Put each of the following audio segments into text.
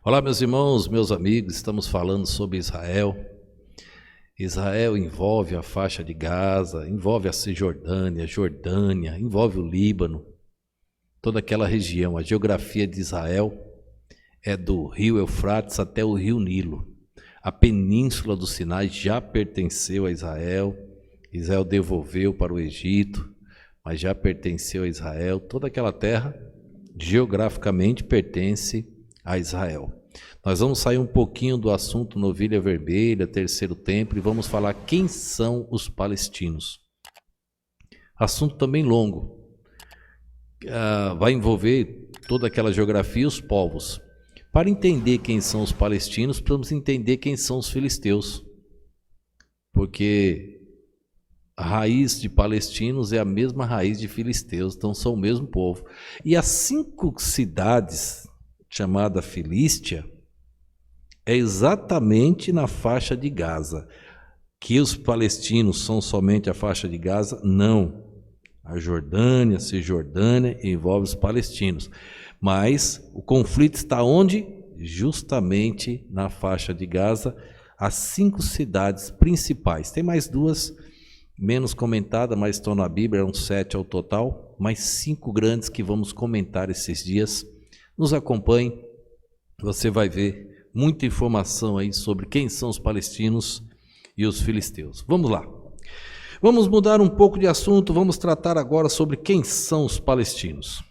Olá, meus irmãos, meus amigos, estamos falando sobre Israel. Israel envolve a faixa de Gaza, envolve a Cisjordânia, Jordânia, envolve o Líbano, toda aquela região. A geografia de Israel é do rio Eufrates até o rio Nilo. A península do Sinai já pertenceu a Israel, Israel devolveu para o Egito, mas já pertenceu a Israel. Toda aquela terra, geograficamente, pertence a Israel. Nós vamos sair um pouquinho do assunto novilha vermelha, terceiro templo, e vamos falar quem são os palestinos. Assunto também longo, vai envolver toda aquela geografia e os povos. Para entender quem são os palestinos, precisamos entender quem são os filisteus, porque a raiz de palestinos é a mesma raiz de filisteus, então são o mesmo povo. E as 5 cidades chamada Filístia é exatamente na faixa de Gaza. Que os palestinos são somente a faixa de Gaza? Não. A Jordânia, a Cisjordânia envolve os palestinos. Mas o conflito está onde? Justamente na faixa de Gaza, as 5 cidades principais. Tem mais 2 menos comentadas, mas estão na Bíblia, eram 7 ao total, mais 5 grandes que vamos comentar esses dias. Nos acompanhe, você vai ver muita informação aí sobre quem são os palestinos e os filisteus. Vamos lá. Vamos mudar um pouco de assunto, vamos tratar agora sobre quem são os palestinos.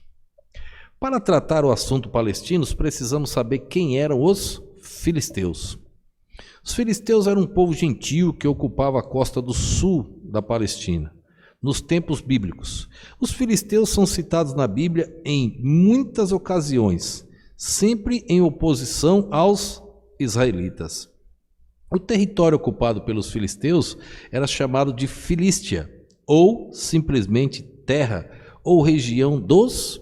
Para tratar o assunto palestinos, precisamos saber quem eram os filisteus. Os filisteus eram um povo gentil que ocupava a costa do sul da Palestina. Nos tempos bíblicos, os filisteus são citados na Bíblia em muitas ocasiões, sempre em oposição aos israelitas. O território ocupado pelos filisteus era chamado de Filístia, ou simplesmente terra ou região dos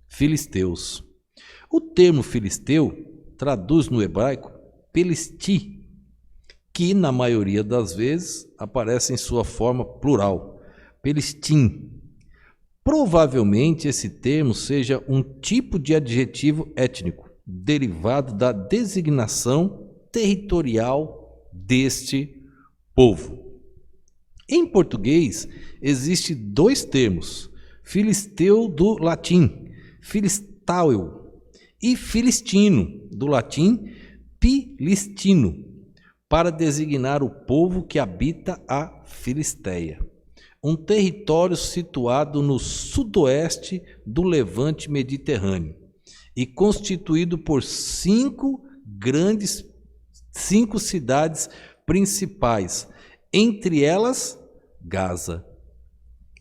filisteus. O termo filisteu traduz no hebraico pelisti, que na maioria das vezes aparece em sua forma plural. Pelistim. Provavelmente esse termo seja um tipo de adjetivo étnico, derivado da designação territorial deste povo. Em português, existem 2 termos, filisteu do latim, filistauel, e filistino, do latim, pilistino, para designar o povo que habita a Filisteia. Um território situado no sudoeste do Levante Mediterrâneo e constituído por 5 cidades principais, entre elas Gaza.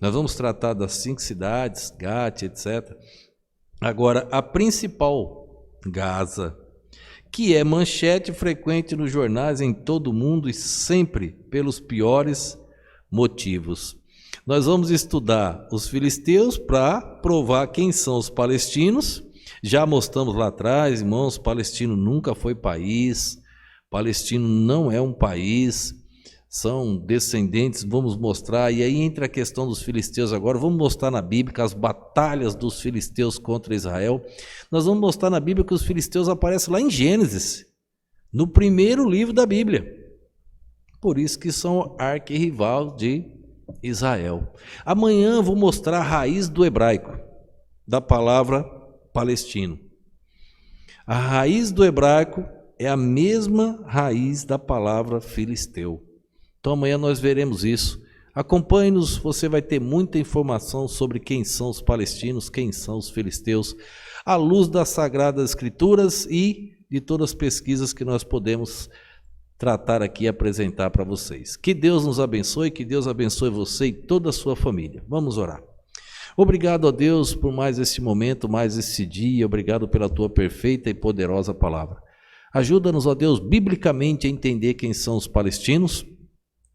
Nós vamos tratar das 5 cidades, Gat, etc. Agora, a principal, Gaza, que é manchete frequente nos jornais em todo o mundo e sempre pelos piores motivos. Nós vamos estudar os filisteus para provar quem são os palestinos. Já mostramos lá atrás, irmãos, Palestino nunca foi país, Palestino não é um país, são descendentes, vamos mostrar. E aí entra a questão dos filisteus agora, vamos mostrar na Bíblia as batalhas dos filisteus contra Israel. Nós vamos mostrar na Bíblia que os filisteus aparecem lá em Gênesis, no primeiro livro da Bíblia. Por isso que são arquirrival de Israel. Amanhã vou mostrar a raiz do hebraico, da palavra palestino. A raiz do hebraico é a mesma raiz da palavra filisteu. Então amanhã nós veremos isso. Acompanhe-nos, você vai ter muita informação sobre quem são os palestinos, quem são os filisteus, à luz das Sagradas Escrituras e de todas as pesquisas que nós podemos tratar aqui e apresentar para vocês. Que Deus nos abençoe, que Deus abençoe você e toda a sua família. Vamos orar. Obrigado a Deus por mais esse momento, mais esse dia, obrigado pela tua perfeita e poderosa palavra. Ajuda-nos, ó Deus, biblicamente a entender quem são os palestinos,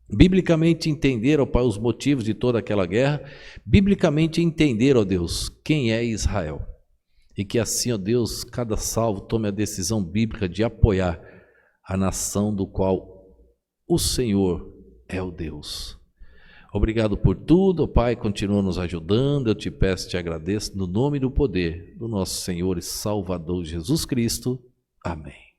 biblicamente entender, ó Pai, os motivos de toda aquela guerra, biblicamente entender, ó Deus, quem é Israel. E que assim, ó Deus, cada salvo tome a decisão bíblica de apoiar a nação do qual o Senhor é o Deus. Obrigado por tudo, ó Pai, continua nos ajudando, eu te peço e te agradeço, no nome e do poder do nosso Senhor e Salvador Jesus Cristo. Amém.